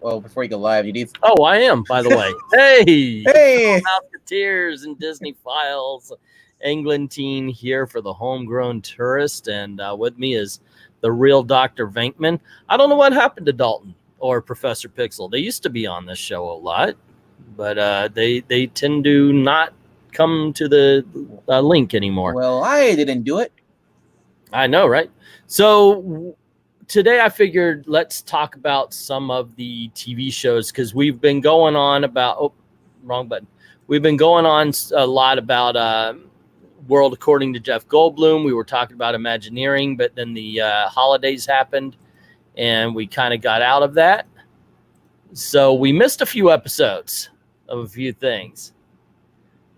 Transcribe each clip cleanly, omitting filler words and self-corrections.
well, before you go live, you need. Oh, I am, by the way. Hey, Hey, Musketeers and Disney Files, Englentine here for the Homegrown Tourist, and with me is the real Dr. Venkman. I don't know what happened to Dalton or Professor Pixel. They used to be on this show a lot, but they tend to not come to the link anymore. well, I didn't do it. I know, right? So today I figured let's talk about some of the TV shows, because we've been going on about, oh, wrong button. We've been going on a lot about World According to Jeff Goldblum. We were talking about Imagineering, but then the holidays happened and we kind of got out of that. So we missed a few episodes of a few things.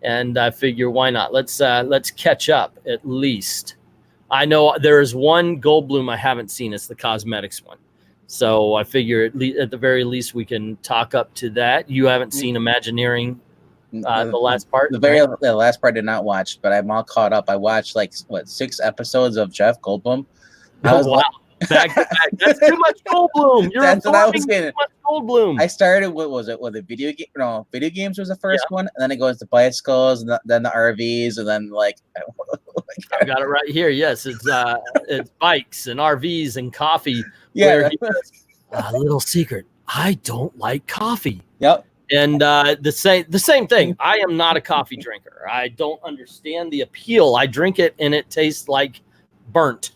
And I figure, why not? Let's catch up at least. I know there is one Goldblume I haven't seen. It's the cosmetics one. So I figure at the very least we can talk up to that. You haven't seen Imagineering, the last part? The last part I did not watch, but I'm all caught up. I watched 6 episodes of Jeff Goldblum. Wow. Back to back. That's too much Goldblum. That's what I was getting. Too much Goldblum. I started, what was it? Was it video game? No, video games was the first one, and then it goes to bicycles, and then the RVs, and then I got it right here. Yes, it's bikes and RVs and coffee. Yeah. A little secret. I don't like coffee. Yep. And the same thing. I am not a coffee drinker. I don't understand the appeal. I drink it and it tastes like burnt.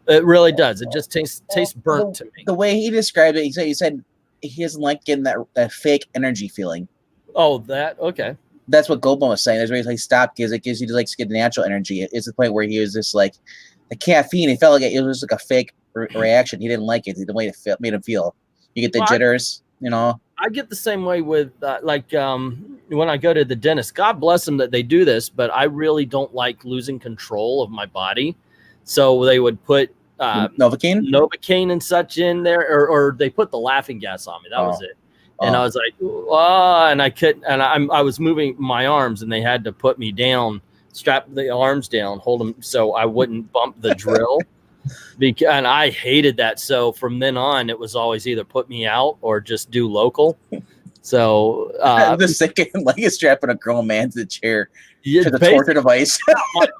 It really does. It just tastes burnt to me. The way he described it, he said he doesn't like getting that fake energy feeling. Oh, that okay. That's what Goldblum was saying. That's where he's like, stop, because it gives you to get the natural energy. It's the point where he was just like the caffeine. He felt like it was like a fake reaction. He didn't like it. The way it made him feel. You get the jitters, you know. I get the same way with when I go to the dentist. God bless them that they do this, but I really don't like losing control of my body. So they would put Novocaine and such in there, or they put the laughing gas on me. That was it. And I was like, and I couldn't, and I was moving my arms, and they had to put me down, strap the arms down, hold them so I wouldn't bump the drill. And I hated that. So from then on, it was always either put me out or just do local. So I'm just thinking, like you're strapping a grown man to the chair to the torture device.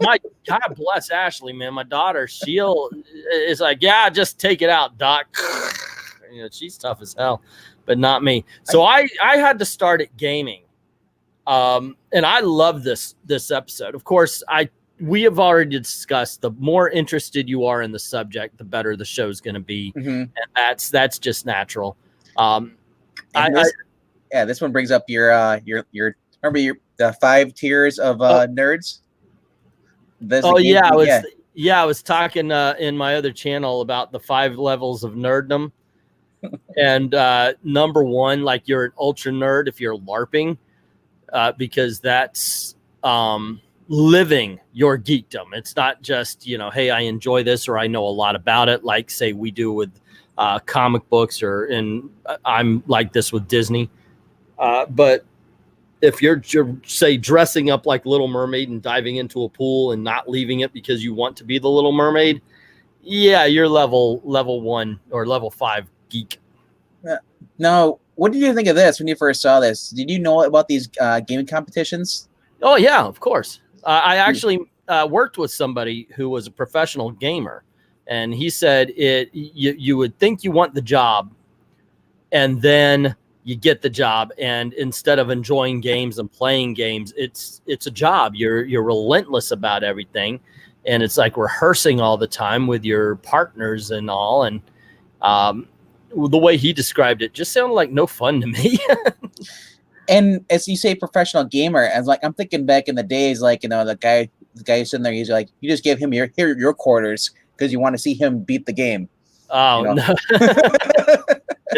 my God bless Ashley, man. My daughter, she'll is like, yeah, just take it out, Doc. You know, she's tough as hell, but not me. So I had to start at gaming, and I love this episode. Of course, we have already discussed the more interested you are in the subject, the better the show's going to be, and that's just natural. This one brings up your remember the 5 tiers of nerds. I was talking in my other channel about the 5 levels of nerddom, and number 1, like you're an ultra nerd if you're LARPing, because that's living your geekdom. It's not just, hey, I enjoy this or I know a lot about it, like say we do with comic books, and I'm like this with Disney. But if you're say dressing up like Little Mermaid and diving into a pool and not leaving it because you want to be the Little Mermaid, yeah, you're level 1 or level 5 geek. Now, what did you think of this when you first saw this? Did you know about these gaming competitions? Oh yeah, of course. I actually worked with somebody who was a professional gamer, and he said you would think you want the job, and then you get the job, and instead of enjoying games and playing games, it's a job. You're relentless about everything, and it's like rehearsing all the time with your partners and all. And the way he described it just sounded like no fun to me. And as you say, professional gamer, as I'm thinking back in the days, the guy who's sitting there, he's like, you just give him your quarters because you want to see him beat the game. Oh, no.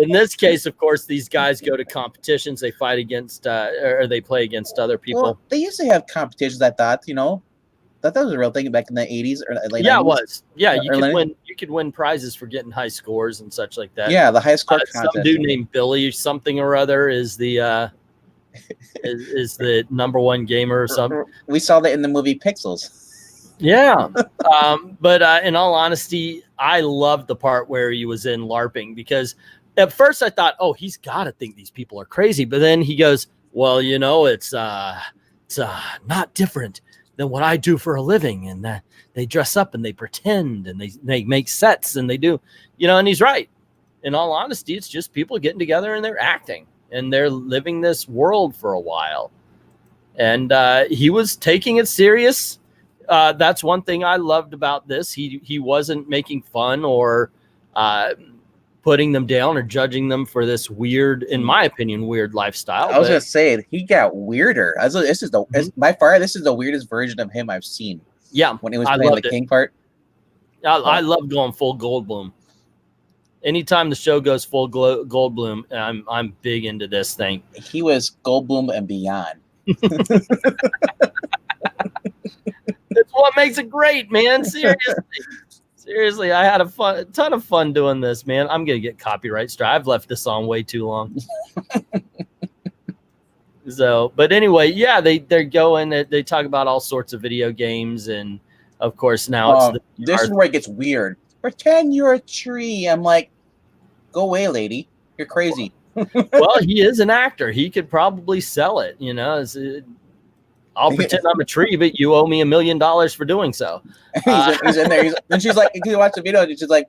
In this case, of course, these guys go to competitions. They fight against, or they play against other people. Well, they used to have competitions. I thought, that was a real thing back in the 80s or late 90s. Yeah, it was. Yeah, you could win prizes for getting high scores and such like that. Yeah, the high score contest. Some dude named Billy something or other is the is the number 1 gamer or something. We saw that in the movie Pixels. Yeah. But in all honesty, I loved the part where he was in LARPing, because at first I thought, oh, he's got to think these people are crazy. But then he goes, well, you know, it's not different than what I do for a living. And they dress up and they pretend and they make sets and they do, you know, and he's right. In all honesty, it's just people getting together and they're acting and they're living this world for a while. And he was taking it serious. That's one thing I loved about this. He wasn't making fun or putting them down or judging them for this weird, in my opinion, weird lifestyle. I was gonna say he got weirder. This is by far this is the weirdest version of him I've seen. Yeah, when he was playing the king part. I love going full Goldblume. Anytime the show goes full Goldblume, I'm big into this thing. He was Goldblume and beyond. That's what makes it great, man. Seriously, I had a ton of fun doing this, man. I'm gonna get copyright strike. I've left this on way too long. So, but anyway, yeah, they're going. They talk about all sorts of video games, and of course now this is where it gets weird. Pretend you're a tree. I'm like, go away, lady. You're crazy. Well, he is an actor. He could probably sell it. You know, I'll pretend I'm a tree, but you owe me $1 million for doing so. He's in there. And she's like, you watch the video, and she's like,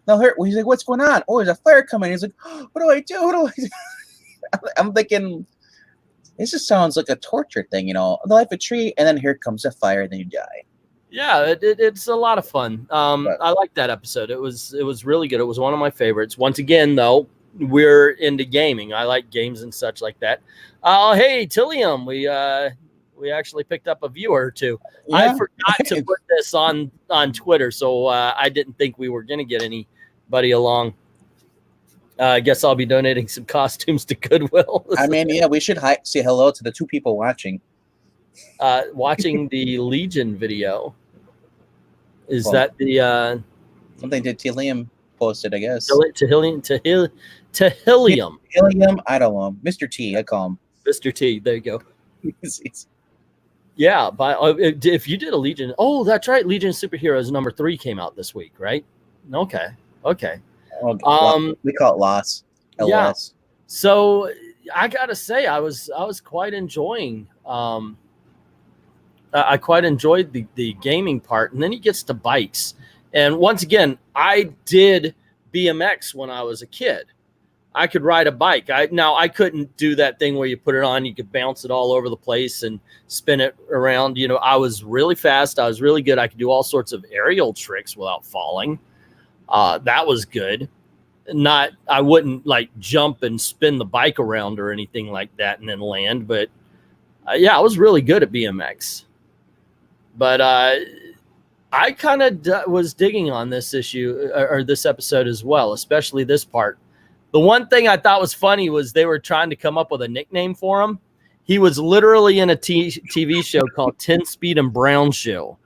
no, he's like, what's going on? Oh, there's a flare coming. He's like, oh, what do I do? What do I do? I'm thinking, this just sounds like a torture thing, you know, the life of a tree, and then here comes a fire, and then you die. Yeah, it's a lot of fun. I like that episode. It was really good. It was one of my favorites. Once again, though, we're into gaming. I like games and such like that. Hey, Tillium, we actually picked up a viewer or two. Yeah. I forgot to put this on Twitter, so I didn't think we were going to get anybody along. I guess I'll be donating some costumes to Goodwill. I mean, yeah, we should say hello to the 2 people watching. Watching the Legion video. Is that the something that Tillium posted, I guess. Helium. Helium, I don't know. Mr. T, I call him. Mr. T, there you go. Yeah, if you did a Legion, oh, that's right. Legion of Superheroes #3 came out this week, right? Okay. We call it Loss. LOS. Yeah. So I gotta say, I was quite enjoying. I quite enjoyed the gaming part, and then he gets to bikes. And once again, I did BMX when I was a kid. I could ride a bike. I couldn't do that thing where you put it on, you could bounce it all over the place and spin it around. You know, I was really fast. I was really good. I could do all sorts of aerial tricks without falling. That was good. I wouldn't like jump and spin the bike around or anything like that and then land. But yeah, I was really good at BMX. But I kind of was digging on this issue or this episode as well, especially this part. The one thing I thought was funny was they were trying to come up with a nickname for him. He was literally in a TV show called 10 Speed and Brown Show.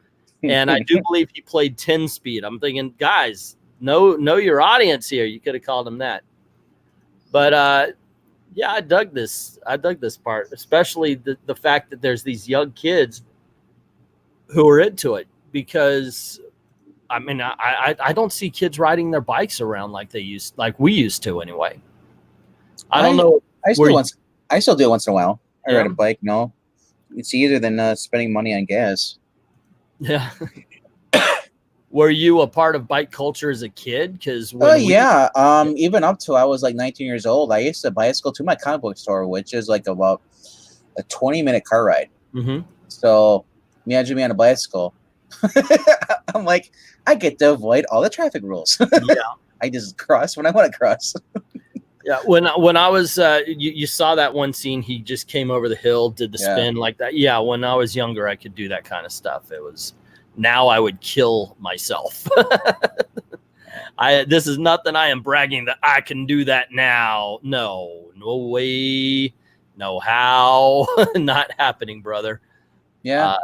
And I do believe he played 10 Speed. I'm thinking, guys, know your audience here. You could have called him that. But yeah, I dug this part, especially the fact that there's these young kids who are into it, because I mean, I don't see kids riding their bikes around like we used to anyway. I don't know. I still do it once in a while. I ride a bike. No, it's easier than spending money on gas. Yeah. Were you a part of bike culture as a kid? Because even up to I was like 19 years old, I used to bicycle to my comic book store, which is like about a 20-minute car ride. Mm-hmm. So imagine me on a bicycle. I'm like, I get to avoid all the traffic rules. Yeah, I just cross when I want to cross. Yeah, when I was, you saw that one scene. He just came over the hill, did the spin like that. Yeah, when I was younger, I could do that kind of stuff. It was. Now I would kill myself. This is nothing I am bragging that I can do that now. No way, no how, not happening, brother. Yeah.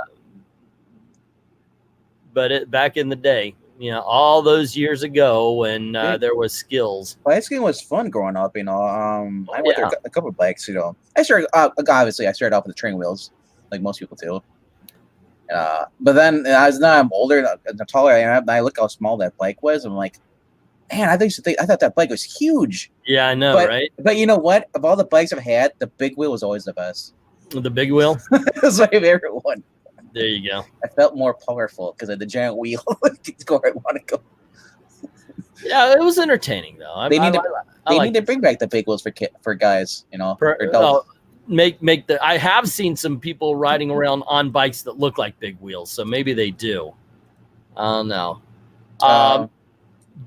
But back in the day, you know, all those years ago when there was skills. Bicycling was fun growing up, you know. I went through a couple of bikes, you know. I started off with the training wheels, like most people do. But then as I'm older and taller I am, I look how small that bike was. I'm like, man, I thought that bike was huge. Yeah, I know, right? But you know what? Of all the bikes I've had, the big wheel was always the best. The big wheel. That's my favorite one. There you go. I felt more powerful because of the giant wheel to go where I want to go. Yeah, it was entertaining though. They need to bring back the big wheels for guys, you know. For adults. Make the. I have seen some people riding around on bikes that look like big wheels, so maybe they do. I don't know.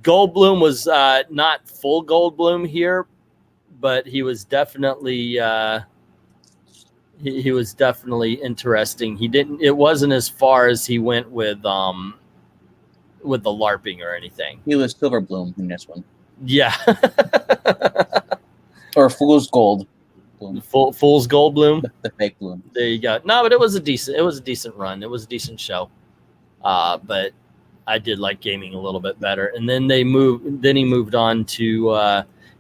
Goldblume was not full Goldblume here, but he was definitely he was definitely interesting. He didn't. It wasn't as far as he went with the LARPing or anything. He was Silver Bloom in this one. Yeah. Or Fool's Gold. Bloom. Fool's Gold Bloom. The fake bloom. There you go. No, but it was a decent run. It was a decent show. But I did like gaming a little bit better. And then he moved on to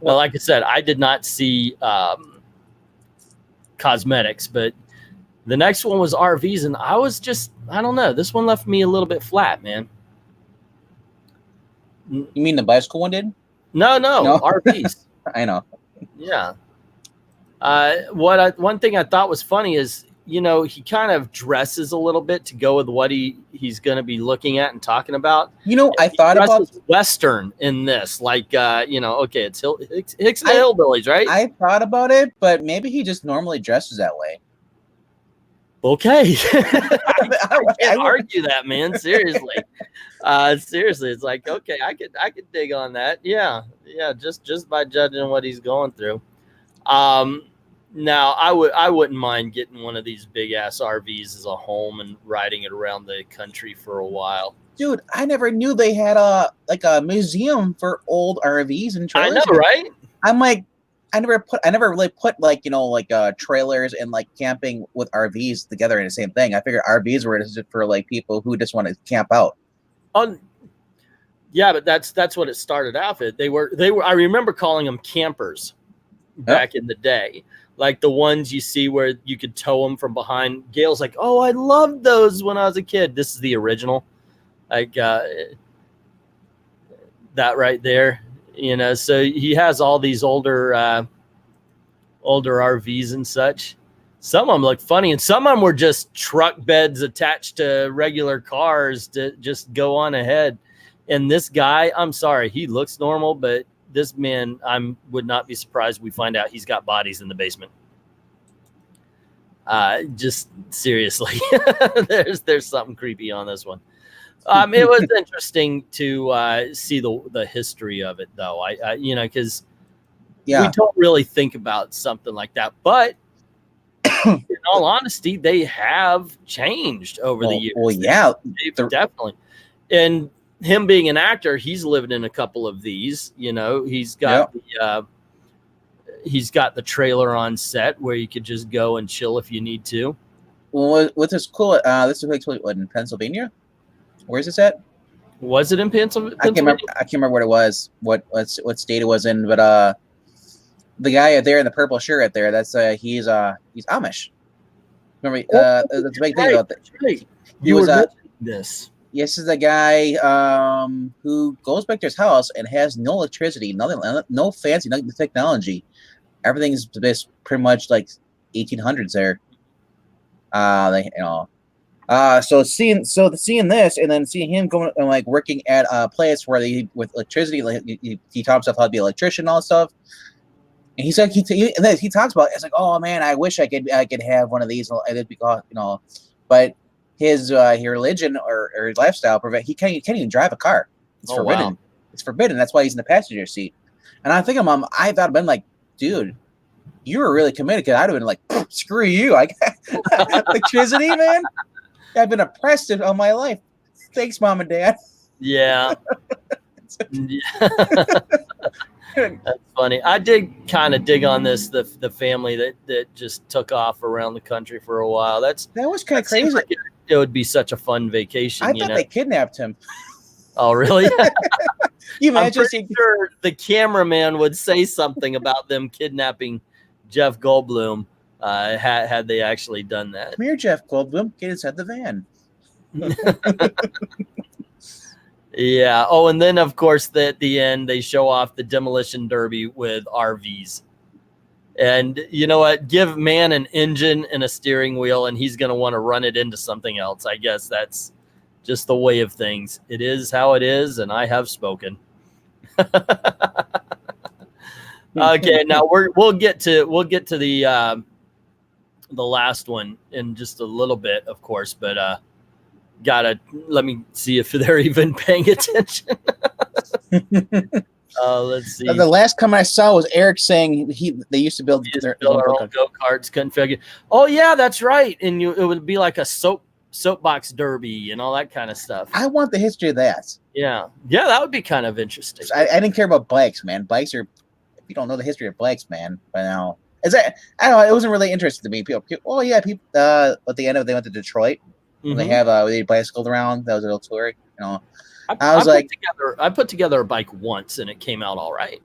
well, like I said, I did not see cosmetics, but the next one was RVs, and I was just, I don't know. This one left me a little bit flat, man. You mean the bicycle one did? No. RVs. I know. Yeah. One thing I thought was funny is, you know, he kind of dresses a little bit to go with what he's going to be looking at and talking about. You know, I thought about Western in this, like, you know, okay, it's Hicks and the Hillbillies, right? I thought about it, but maybe he just normally dresses that way. Okay. I can't argue that, man. Seriously. Seriously, it's like, okay, I could dig on that. Yeah, just by judging what he's going through. Now I wouldn't mind getting one of these big ass RVs as a home and riding it around the country for a while. Dude, I never knew they had a museum for old RVs and trailers. I know, right? I'm like, I never really put like, you know, like trailers and like camping with RVs together in the same thing. I figured RVs were just for like people who just want to camp out. Yeah, but that's what it started out with. They were. I remember calling them campers back in the day, like the ones you see where you could tow them from behind. Gail's like, oh, I loved those when I was a kid. This is the original, like that right there. You know, so he has all these older RVs and such. Some of them look funny, and some of them were just truck beds attached to regular cars to just go on ahead. And this guy, I'm sorry, he looks normal, but this man, would not be surprised we find out he's got bodies in the basement. Just seriously, there's something creepy on this one. It was interesting to see the history of it, though. I you know, because we don't really think about something like that, but in all honesty, they have changed over the years. Well, yeah, they've definitely. And him being an actor, he's lived in a couple of these. You know, he's got the trailer on set where you could just go and chill if you need to. Well, what's this cool? This is in Pennsylvania. Where's this at? Was it in Pennsylvania? I can't remember what it was. What state it was in, but the guy there in the purple shirt right there, that's he's Amish. Remember, that's a big thing about that. Right. You was this. This is a guy who goes back to his house and has no electricity, nothing, no fancy, nothing technology. Everything's just pretty much like 1800s there. So seeing this and then seeing him going and like working at a place where with electricity, like he taught himself how to be an electrician and all that stuff. And he said he talks about it's like, oh man, I wish I could have one of these. Because but his religion or his lifestyle he can't even drive a car. It's forbidden. Wow. It's forbidden. That's why he's in the passenger seat. And I think I thought I'd been like, dude, you were really committed. Cause I'd have been like, screw you. I got electricity, man. I've been oppressed all my life. Thanks, Mom and Dad. Yeah. That's funny. I did kind of dig on this, the family that just took off around the country for a while. That was kind of crazy. Like it would be such a fun vacation. I thought they kidnapped him. Oh, really? I'm pretty sure the cameraman would say something about them kidnapping Jeff Goldblum had they actually done that. Come here, Jeff Goldblum. Get inside the van. Yeah. Oh, and then of course at the end they show off the demolition derby with RVs. And you know what? Give man an engine and a steering wheel, and he's going to want to run it into something else. I guess that's just the way of things. It is how it is, and I have spoken. Okay, now we'll get to the last one in just a little bit, of course, but let me see if they're even paying attention. Let's see. The last comment I saw was Eric saying they used to build their own go-karts, couldn't figure. Oh yeah, that's right. And it would be like a soapbox derby and all that kind of stuff. I want the history of that. Yeah, that would be kind of interesting. I didn't care about bikes, man. Bikes are, if you don't know the history of bikes, man, by now. I don't know, it wasn't really interesting to me. People at the end of it, they went to Detroit. Mm-hmm. They bicycled around. That was a little tour, you know. I put together a bike once and it came out all right.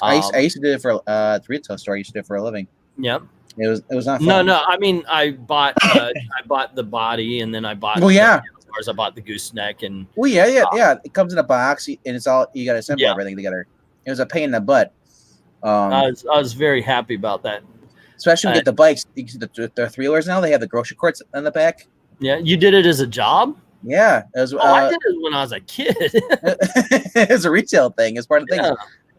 I used to do it for the retail store. I used to do it for a living. Yep. It was not fun. No. I mean, I bought the body, and then I bought. Well, yeah. I bought the gooseneck, and. Well, yeah. It comes in a box, and it's all you got to assemble everything together. It was a pain in the butt. I was very happy about that. Especially when you get the bikes. You can see the three-wheelers now. They have the grocery carts on the back. Yeah, you did it as a job. Yeah, it was. I did it when I was a kid. It was a retail thing. It's part of the thing.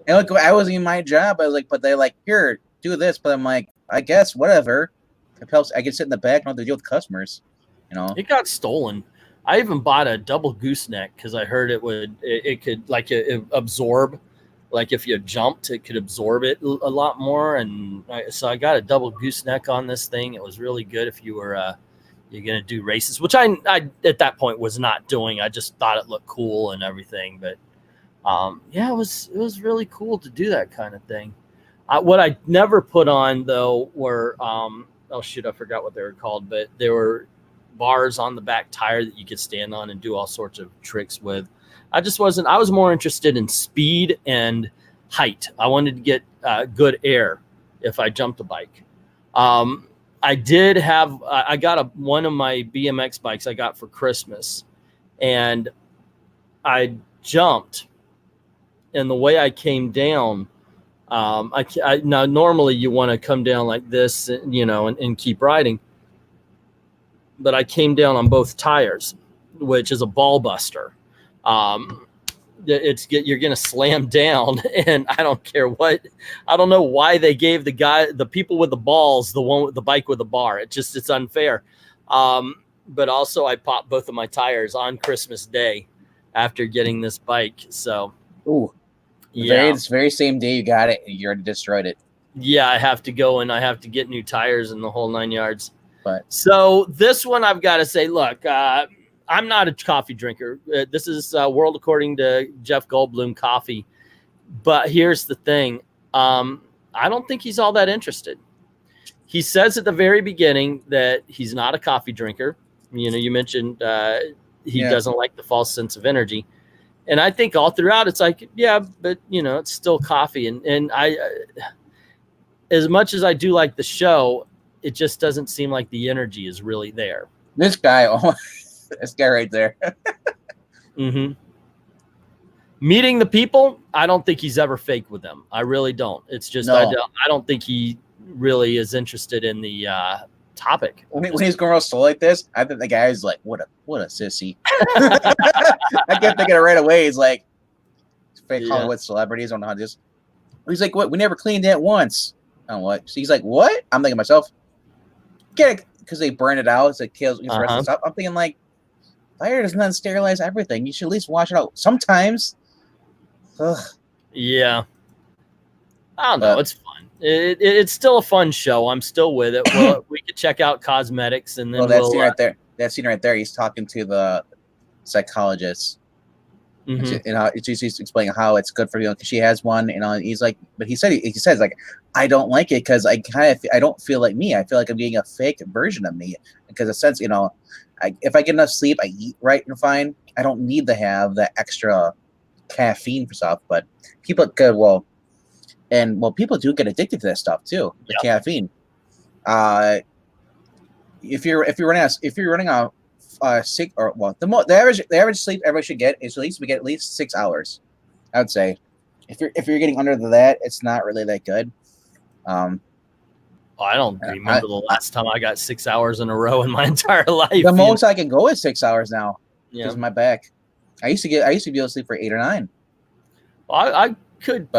And look, I wasn't in my job. I was like, but they're like, here, do this. But I'm like, I guess whatever. It helps. I can sit in the back, not have to deal with customers. You know, it got stolen. I even bought a double gooseneck because I heard it could absorb. Like if you jumped, it could absorb it a lot more. And so I got a double gooseneck on this thing. It was really good if you were. You're going to do races, which I at that point was not doing. I just thought it looked cool and everything. But it was really cool to do that kind of thing. What I never put on though were I forgot what they were called, but there were bars on the back tire that you could stand on and do all sorts of tricks with. I was more interested in speed and height. I wanted to get good air if I jumped a bike. I did have, I got one of my BMX bikes I got for Christmas, and I jumped, and the way I came down, now normally you want to come down like this, you know, and keep riding, but I came down on both tires, which is a ball buster. You're going to slam down, and I don't care what. I don't know why they gave the people with the balls the bike with the bar. It's unfair. But also I popped both of my tires on Christmas Day after getting this bike. So, it's very same day you got it, and you already destroyed it. Yeah, I have to go and I have to get new tires and the whole 9 yards. But so this one, I've got to say, look. I'm not a coffee drinker. This is World According to Jeff Goldblume coffee. But here's the thing. I don't think he's all that interested. He says at the very beginning that he's not a coffee drinker. You know, you mentioned he doesn't like the false sense of energy. And I think all throughout it's like, yeah, but, you know, it's still coffee. And I, as much as I do like the show, it just doesn't seem like the energy is really there. This guy... This guy right there. Mm-hmm. Meeting the people, I don't think he's ever fake with them. I really don't. It's just I don't think he really is interested in the topic. When he's going real slow like this, I think the guy's like, what a sissy. I kept thinking it right away. He's like, fake Hollywood celebrities. I don't know how to just. He's like, what? We never cleaned that once. I don't know what. So he's like, what? I'm thinking to myself, get it, because they burn it out. It's like kills the rest of the stuff. I'm thinking like, fire does not sterilize everything. You should at least wash it out sometimes. Ugh. Yeah. I don't know. It's fun. It's still a fun show. I'm still with it. Well, we could check out cosmetics, and then that scene right there. That scene right there. He's talking to the psychologist. Mm-hmm. And she's explaining how it's good for you because she has one. And he's like, but he says like, I don't like it because I don't feel like me. I feel like I'm getting a fake version of me because in a sense, you know. If I get enough sleep, I eat right and fine. I don't need to have that extra caffeine for stuff. But people people do get addicted to that stuff too. The caffeine. If you're running a 6 or well the average sleep everybody should get is at least 6 hours. I would say if you're getting under that, it's not really that good. I don't remember the last time I got 6 hours in a row in my entire life. The most I can go is 6 hours now because Yeah. of my back. I used to be able to sleep for 8 or 9. Well, I could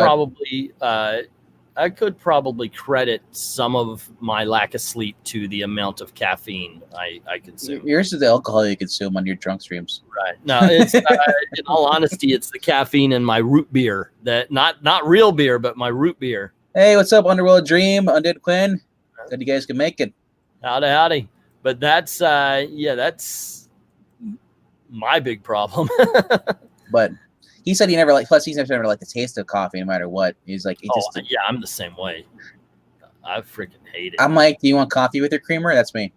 probably credit some of my lack of sleep to the amount of caffeine I consume. Yours is the alcohol you consume on your drunk streams. Right. No, it's in all honesty, it's the caffeine in my root beer. That not real beer, but my root beer. Hey, what's up, Underworld Dream, Undead Quinn? Glad you guys can make it. Howdy. But that's that's my big problem. But he said he never liked. Plus, he's never liked the taste of coffee, no matter what. He's like, yeah, I'm the same way. I freaking hate it. I'm like, do you want coffee with your creamer? That's me.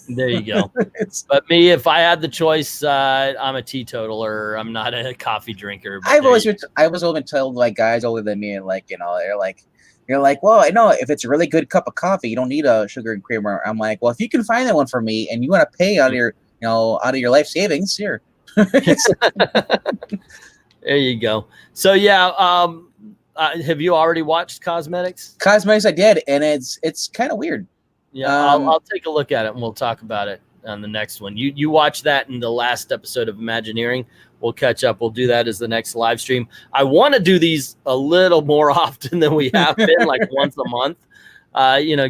There you go. But me, if I had the choice, I'm a teetotaler. I'm not a coffee drinker. I was always told like guys older than me, and like you're like, well, I know if it's a really good cup of coffee, you don't need a sugar and creamer. I'm like, well, if you can find that one for me, and you want to pay out of your life savings, here. There you go. So yeah, have you already watched Cosmetics? Cosmetics, I did, and it's kind of weird. Yeah, I'll take a look at it and we'll talk about it on the next one. You watch that in the last episode of Imagineering. We'll catch up. We'll do that as the next live stream. I want to do these a little more often than we have been, like once a month.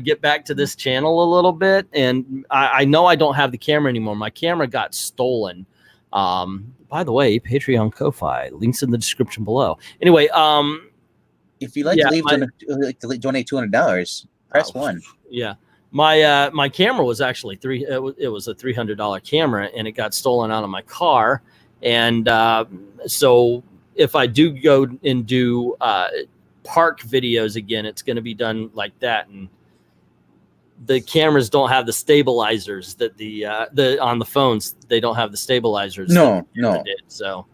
Get back to this channel a little bit. And I know I don't have the camera anymore. My camera got stolen. By the way, Patreon, Ko-Fi, links in the description below. Anyway, if you'd like to donate $200, press 1. Yeah. My camera was actually it was a $300 camera, and it got stolen out of my car. And so if I do go and do park videos again, it's going to be done like that. And the cameras don't have the stabilizers that the on the phones, they don't have the stabilizers. No. Did. So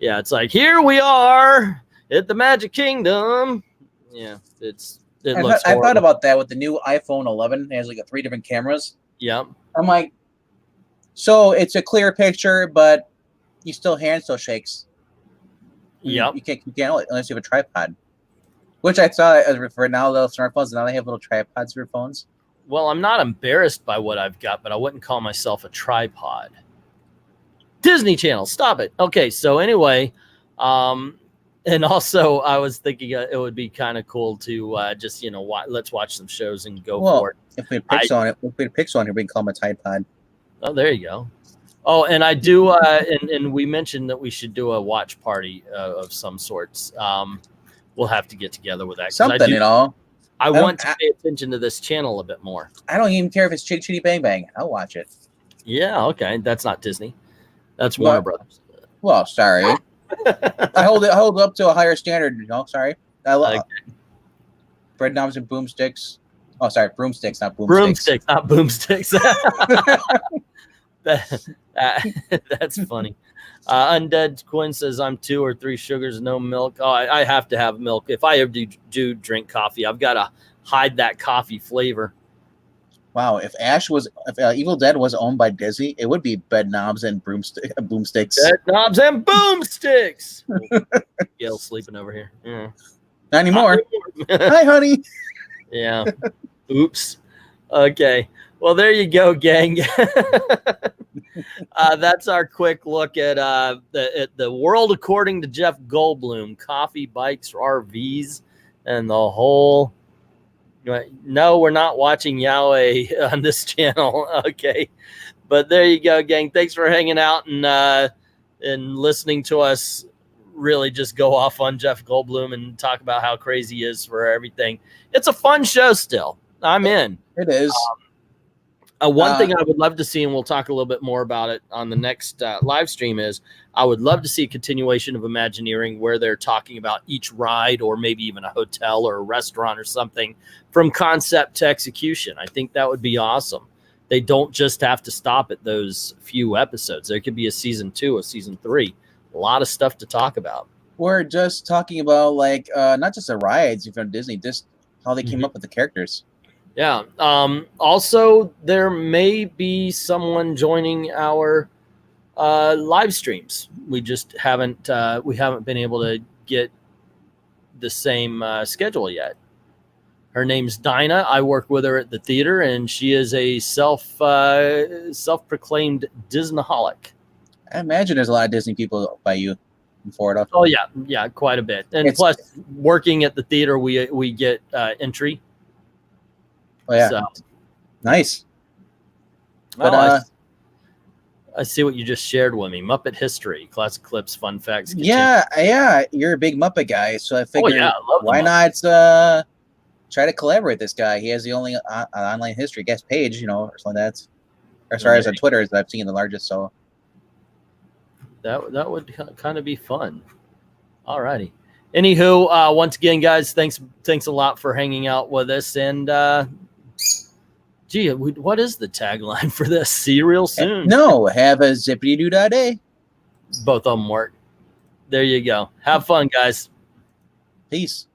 yeah, it's like, here we are at the Magic Kingdom. Yeah, I thought about that with the new iPhone 11. It has like 3 different cameras. Yeah. I'm like, so it's a clear picture, but hand still shakes. Yeah. You can't unless you have a tripod. Which I thought for now, little smartphones, now they have little tripods for phones. Well, I'm not embarrassed by what I've got, but I wouldn't call myself a tripod. Disney Channel, stop it. Okay, so anyway, and also I was thinking it would be kind of cool to just let's watch some shows and go for it. If we had Pixel on it, we can call them a Tide Pod. Oh, there you go. Oh, and I do, and we mentioned that we should do a watch party of some sorts. We'll have to get together with that. Something, I want to pay attention to this channel a bit more. I don't even care if it's Chitty Chitty Bang Bang. I'll watch it. Yeah, okay. That's not Disney. That's Warner Brothers. Well, sorry. I hold it up to a higher standard. Sorry. I love bread knobs and boomsticks. Oh, sorry, broomsticks, not boomsticks. Broomsticks, not boomsticks. That's funny. Undead Quinn says, I'm 2 or 3 sugars, no milk. Oh, I have to have milk. If I ever do drink coffee, I've got to hide that coffee flavor. Wow, if Evil Dead was owned by Disney, it would be bed knobs and boomsticks. Bed knobs and boomsticks. Gail's sleeping over here. Yeah. Not anymore. Hi, honey. Yeah. Oops. Okay. Well, there you go, gang. That's our quick look at the world according to Jeff Goldblume, coffee, bikes, RVs, and the whole. No, we're not watching Yahweh on this channel. Okay, but there you go, gang. Thanks for hanging out and listening to us really just go off on Jeff Goldblume and talk about how crazy he is for everything. It's a fun show still. I'm in. It is. One thing I would love to see, and we'll talk a little bit more about it on the next live stream, is I would love to see a continuation of Imagineering where they're talking about each ride or maybe even a hotel or a restaurant or something from concept to execution. I think that would be awesome. They don't just have to stop at those few episodes. There could be a season 2, a season 3. A lot of stuff to talk about. We're just talking about not just the rides from Disney, just how they came up with the characters. Yeah. Also, there may be someone joining our live streams. We just haven't been able to get the same schedule yet. Her name's Dinah. I work with her at the theater, and she is a self-proclaimed Disneyholic. I imagine there's a lot of Disney people by you in Florida. Oh yeah, quite a bit. And plus, working at the theater, we get entry. Oh yeah, so. Nice. But I see what you just shared with me. Muppet history, classic clips, fun facts. Yeah, you're a big Muppet guy, so I figured why not try to collaborate with this guy? He has the only online history guest page, you know, or something like that. As far as on Twitter, as I've seen the largest. So that would kind of be fun. All righty. Anywho, once again, guys, thanks a lot for hanging out with us. And gee, what is the tagline for this? See you real soon. No, have a zippity-doo-dah-day. Both of them work. There you go. Have fun, guys. Peace.